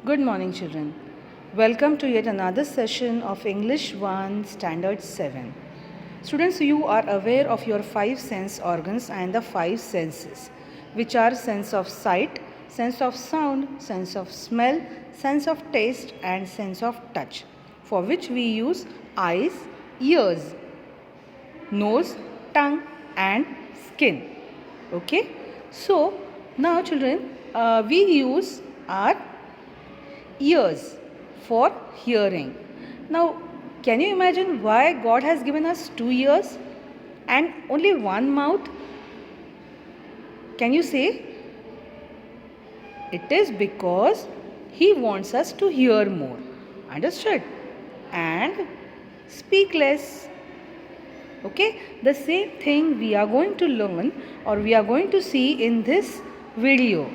Good morning, children. Welcome to yet another session of English 1 Standard 7. Students, you are aware of your five sense organs and the five senses, which are sense of sight, sense of sound, sense of smell, sense of taste, and sense of touch, for which we use eyes, ears, nose, tongue, and skin. Okay? So, now, children, we use our ears for hearing. Now, can you imagine why God has given us two ears and only one mouth? Can you say? It is because He wants us to hear more. Understood? And speak less. Okay? The same thing we are going to learn or we are going to see in this video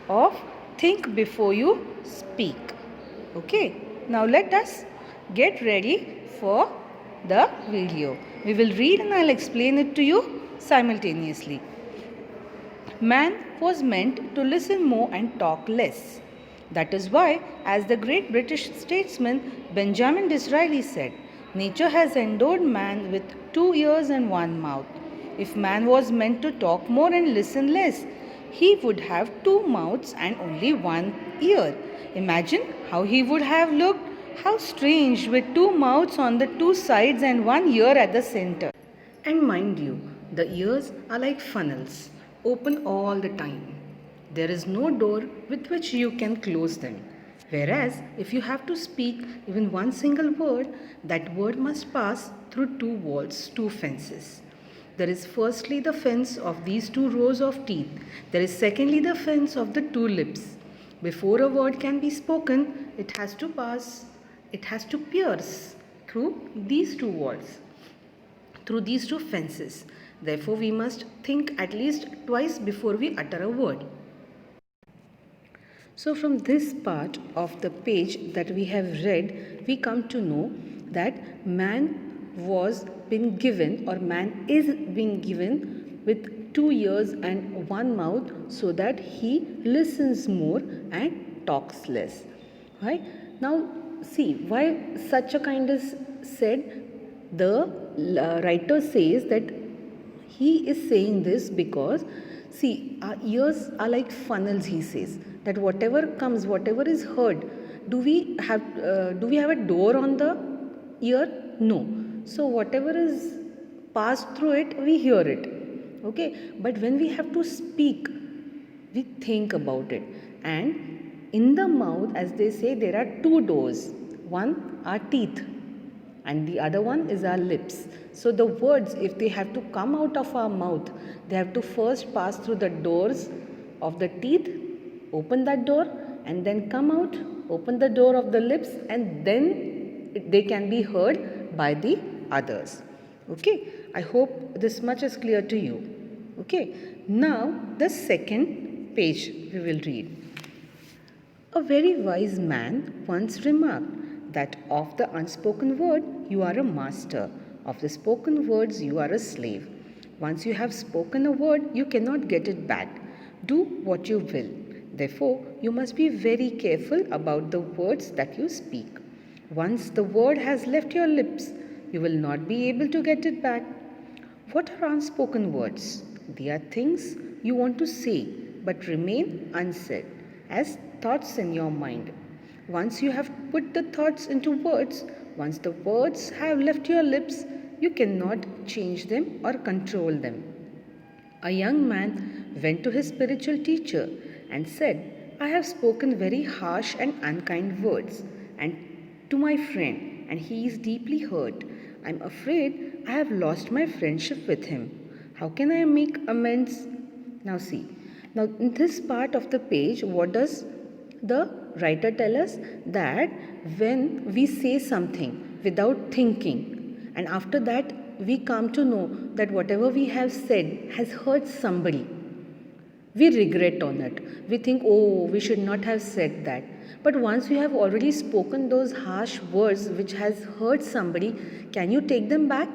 of think before you speak. Okay, now let us get ready for the video. We will read and I'll explain it to you simultaneously. Man was meant to listen more and talk less. That is why, as the great British statesman Benjamin Disraeli said, nature has endowed man with two ears and one mouth. If man was meant to talk more and listen less, he would have two mouths and only one ear. Imagine how he would have looked. How strange, with two mouths on the two sides and one ear at the center. And mind you, the ears are like funnels, open all the time. There is no door with which you can close them. Whereas, if you have to speak even one single word, that word must pass through two walls, two fences. There is firstly the fence of these two rows of teeth. There is secondly the fence of the two lips. Before a word can be spoken, it has to pierce through these two walls, through these two fences. Therefore, we must think at least twice before we utter a word. So, from this part of the page that we have read, we come to know that man was been given or man is being given with two ears and one mouth so that he listens more and talks less. Right? Now, see why such a kind is said. The writer says that he is saying this because, see, our ears are like funnels, he says, that whatever comes, whatever is heard, do we have a door on the ear? No. So whatever is passed through it, we hear it. Okay, but when we have to speak, we think about it. And in the mouth, as they say, there are two doors. One are teeth and the other one is our lips. So the words, if they have to come out of our mouth, they have to first pass through the doors of the teeth, open that door, and then come out, open the door of the lips, and then they can be heard by the others. Okay, I hope this much is clear to you. Okay, now the second page we will read. A very wise man once remarked that of the unspoken word you are a master, of the spoken words you are a slave. Once you have spoken a word, you cannot get it back. Do what you will. Therefore, you must be very careful about the words that you speak. Once the word has left your lips, you will not be able to get it back. What are unspoken words? They are things you want to say but remain unsaid, as thoughts in your mind. Once you have put the thoughts into words, once the words have left your lips, you cannot change them or control them. A young man went to his spiritual teacher and said, I have spoken very harsh and unkind words and to my friend, and he is deeply hurt. I am afraid I have lost my friendship with him. How can I make amends? Now see, now in this part of the page, what does the writer tell us? That when we say something without thinking, and after that we come to know that whatever we have said has hurt somebody, we regret on it. We think, oh, we should not have said that. But once you have already spoken those harsh words which has hurt somebody, can you take them back?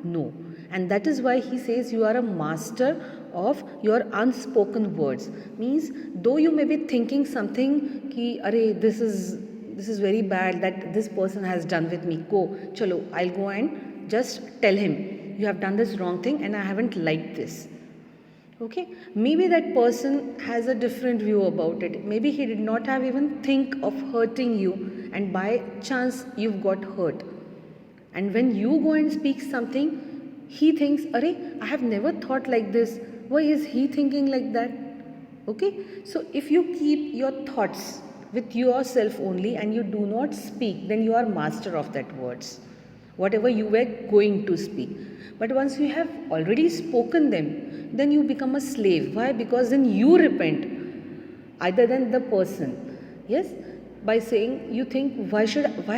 No. And that is why he says you are a master of your unspoken words. Means though you may be thinking something ki arey this is very bad that this person has done with me, go chalo I'll go and just tell him you have done this wrong thing and I haven't liked this. Okay, maybe that person has a different view about it. Maybe he did not have even think of hurting you, and by chance you've got hurt. And when you go and speak something, he thinks, Arey, I have never thought like this. Why is he thinking like that? Okay, so if you keep your thoughts with yourself only and you do not speak, then you are master of that words, whatever you were going to speak. But once you have already spoken them, then you become a slave. Why? Because then you repent, either than the person. Yes, by saying you think why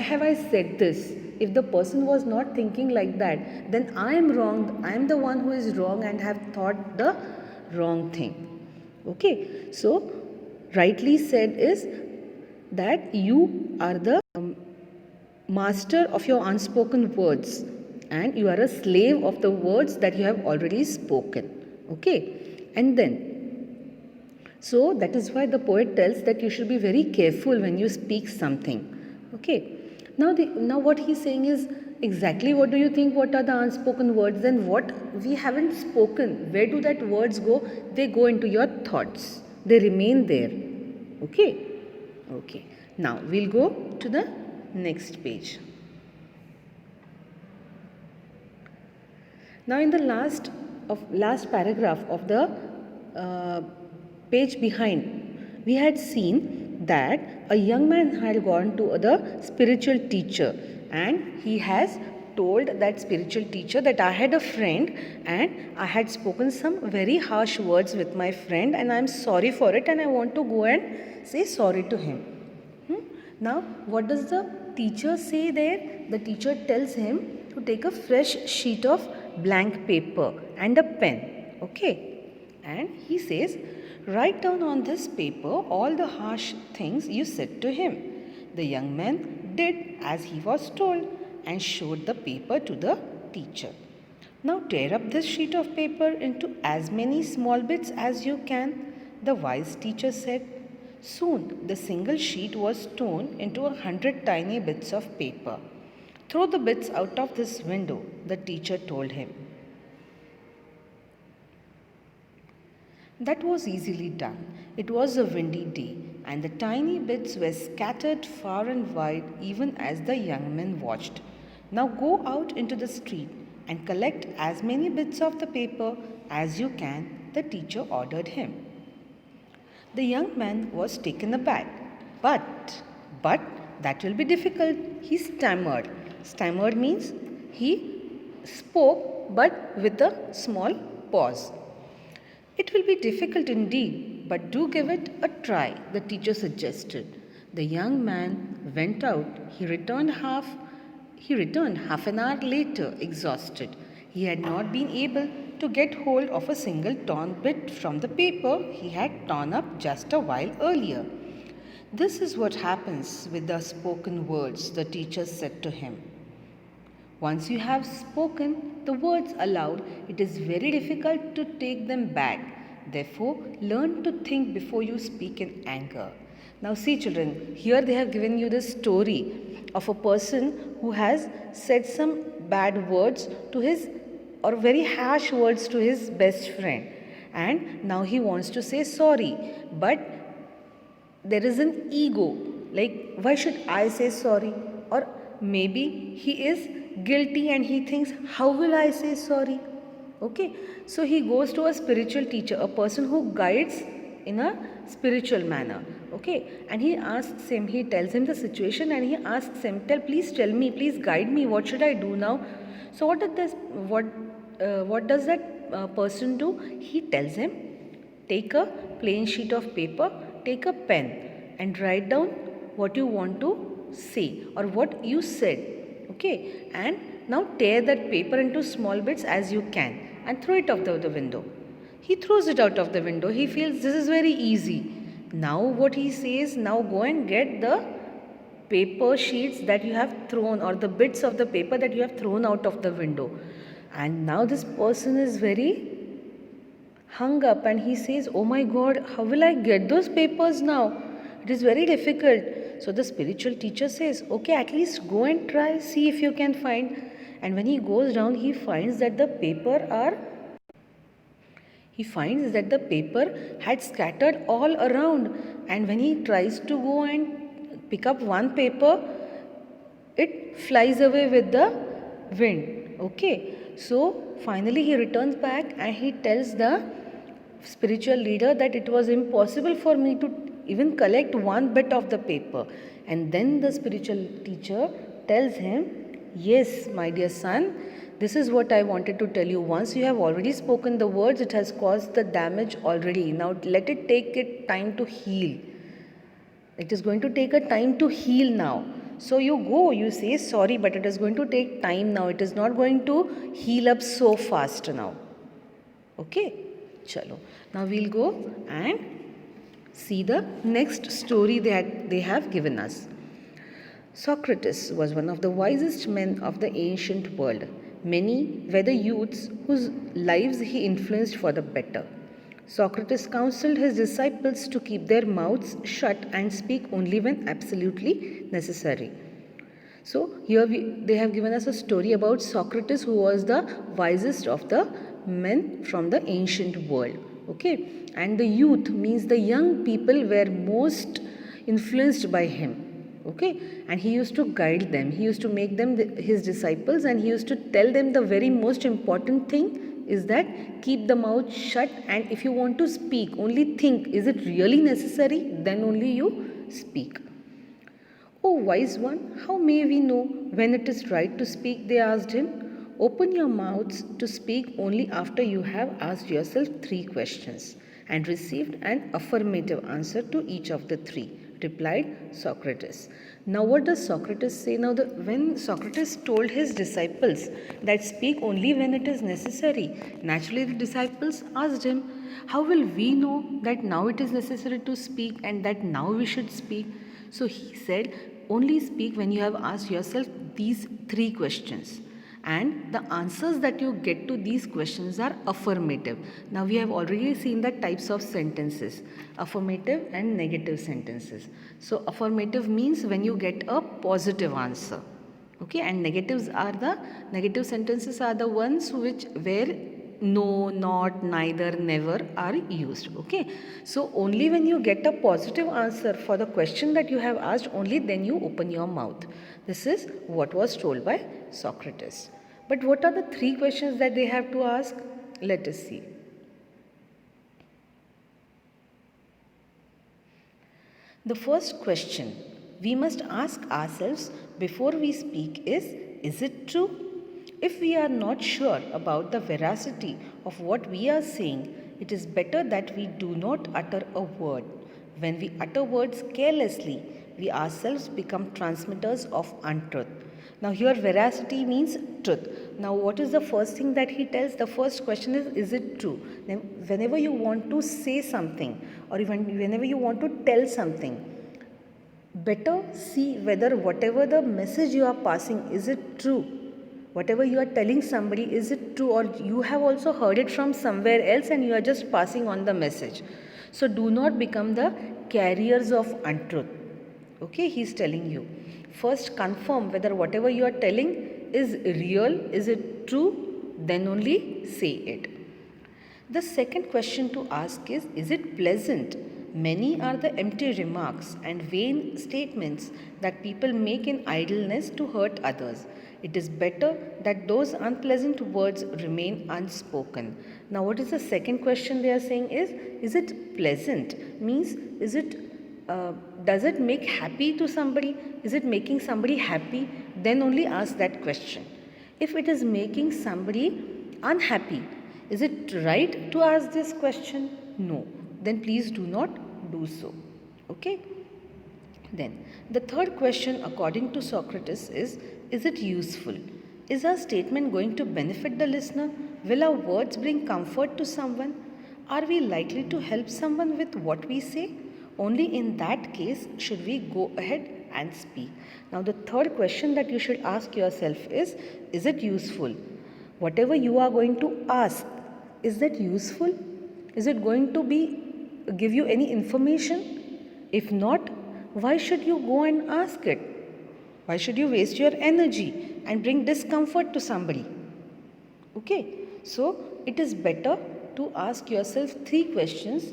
have I said this? If the person was not thinking like that, then I am wrong. I am the one who is wrong and have thought the wrong thing. Okay, so rightly said is that you are the master of your unspoken words and you are a slave of the words that you have already spoken. Okay, and then so that is why the poet tells that you should be very careful when you speak something. Okay, now what he's saying is exactly what do you think, what are the unspoken words, then what we haven't spoken, where do that words go? They go into your thoughts, they remain there. Okay, now we'll go to the next page. Now in the last paragraph of the page behind, we had seen that a young man had gone to the spiritual teacher and he has told that spiritual teacher that I had a friend and I had spoken some very harsh words with my friend and I am sorry for it and I want to go and say sorry to him. Now what does the teacher say there? The teacher tells him to take a fresh sheet of blank paper and a pen. Okay, and he says, write down on this paper all the harsh things you said to him. The young man did as he was told and showed the paper to the teacher. Now tear up this sheet of paper into as many small bits as you can, the wise teacher said. Soon the single sheet was torn into 100 tiny bits of paper. Throw the bits out of this window, the teacher told him. That was easily done. It was a windy day, and the tiny bits were scattered far and wide even as the young man watched. Now go out into the street and collect as many bits of the paper as you can, the teacher ordered him. The young man was taken aback. But, that will be difficult, he stammered. Stammered means he spoke but with a small pause. It will be difficult indeed, but do give it a try, the teacher suggested. The young man went out. He returned half an hour later, exhausted. He had not been able to get hold of a single torn bit from the paper he had torn up just a while earlier. This is what happens with the spoken words, the teacher said to him. Once you have spoken the words aloud, it is very difficult to take them back. Therefore, learn to think before you speak in anger. Now see children, here they have given you the story of a person who has said some bad words to his or very harsh words to his best friend. And now he wants to say sorry. But there is an ego. Like, why should I say sorry? Or maybe he is guilty and he thinks, how will I say sorry? Okay, so he goes to a spiritual teacher, a person who guides in a spiritual manner. Okay, and he asks him, he tells him the situation and he asks him, please tell me, please guide me, what should I do now? So what does that person do? He tells him, take a plain sheet of paper, take a pen and write down what you want to say or what you said. Okay, and now tear that paper into small bits as you can and throw it out of the window. He throws it out of the window. He feels this is very easy. Now what he says, now go and get the paper sheets that you have thrown or the bits of the paper that you have thrown out of the window. And now this person is very hung up and he says, "Oh my God, how will I get those papers now? It is very difficult." So the spiritual teacher says, "Okay, at least go and try, see if you can find." And when he goes down, he finds that the paper had scattered all around. And when he tries to go and pick up one paper, it flies away with the wind. Okay, so finally he returns back and he tells the spiritual leader that it was impossible for me to even collect one bit of the paper. And then the spiritual teacher tells him, "Yes, my dear son, this is what I wanted to tell you. Once you have already spoken the words, it has caused the damage already. Now let it take it time to heal. It is going to take a time to heal now. So you go, you say sorry, but it is going to take time now. It is not going to heal up so fast now." Okay, chalo. Now we'll go and see the next story that they have given us. Socrates was one of the wisest men of the ancient world. Many were the youths whose lives he influenced for the better. Socrates counseled his disciples to keep their mouths shut and speak only when absolutely necessary. So, here they have given us a story about Socrates, who was the wisest of the men from the ancient world. Okay, and the youth means the young people were most influenced by him. Okay, and he used to guide them, he used to make them his disciples, and he used to tell them the very most important thing is that keep the mouth shut, and if you want to speak, only think, is it really necessary? Then only you speak. "Oh, wise one, how may we know when it is right to speak?" they asked him. "Open your mouths to speak only after you have asked yourself 3 questions and received an affirmative answer to each of the 3, replied Socrates. Now, what does Socrates say? Now, when Socrates told his disciples that speak only when it is necessary, naturally the disciples asked him, "How will we know that now it is necessary to speak and that now we should speak?" So he said, only speak when you have asked yourself these 3 questions. And the answers that you get to these questions are affirmative. Now we have already seen the types of sentences, affirmative and negative sentences. So affirmative means when you get a positive answer. Okay, and negative sentences are the ones where no, not, neither, never are used. Okay, so only when you get a positive answer for the question that you have asked, only then you open your mouth. This is what was told by Socrates. But what are the 3 questions that they have to ask? Let us see. The first question we must ask ourselves before we speak is it true? If we are not sure about the veracity of what we are saying, it is better that we do not utter a word. When we utter words carelessly, we ourselves become transmitters of untruth. Now here veracity means truth. Now what is the first thing that he tells? The first question is it true? Now, whenever you want to say something or even whenever you want to tell something, better see whether whatever the message you are passing, is it true? Whatever you are telling somebody, is it true, or you have also heard it from somewhere else and you are just passing on the message. So do not become the carriers of untruth. Okay, he is telling you. First confirm whether whatever you are telling is real, is it true, then only say it. The second question to ask is it pleasant? Many are the empty remarks and vain statements that people make in idleness to hurt others. It is better that those unpleasant words remain unspoken. Now, what is the second question they are saying is it pleasant? Means, does it make happy to somebody? Is it making somebody happy? Then only ask that question. If it is making somebody unhappy, is it right to ask this question? No. Then please do not do so. Okay? Then the third question according to Socrates is it useful? Is our statement going to benefit the listener? Will our words bring comfort to someone? Are we likely to help someone with what we say? Only in that case should we go ahead and speak. Now the third question that you should ask yourself is it useful? Whatever you are going to ask, is that useful? Is it going to give you any information? If not, why should you go and ask it? Why should you waste your energy and bring discomfort to somebody? Okay, so it is better to ask yourself 3 questions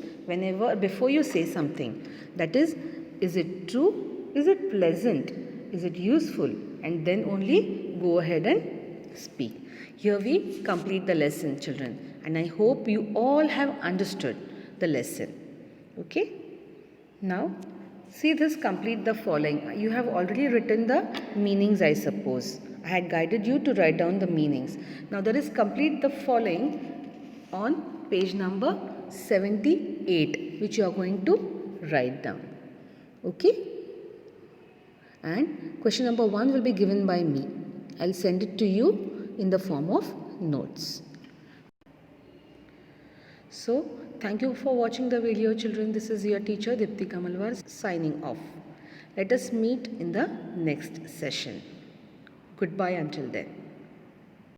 before you say something. That is it true? Is it pleasant? Is it useful? And then only go ahead and speak. Here we complete the lesson, children, and I hope you all have understood the lesson. Okay? Now, see this, complete the following. You have already written the meanings, I suppose. I had guided you to write down the meanings. Now, there is complete the following on page number 78, which you are going to write down. Okay? And question number 1 will be given by me. I'll send it to you in the form of notes. So, thank you for watching the video, children. This is your teacher Dipti Kamalwar signing off. Let us meet in the next session. Goodbye until then.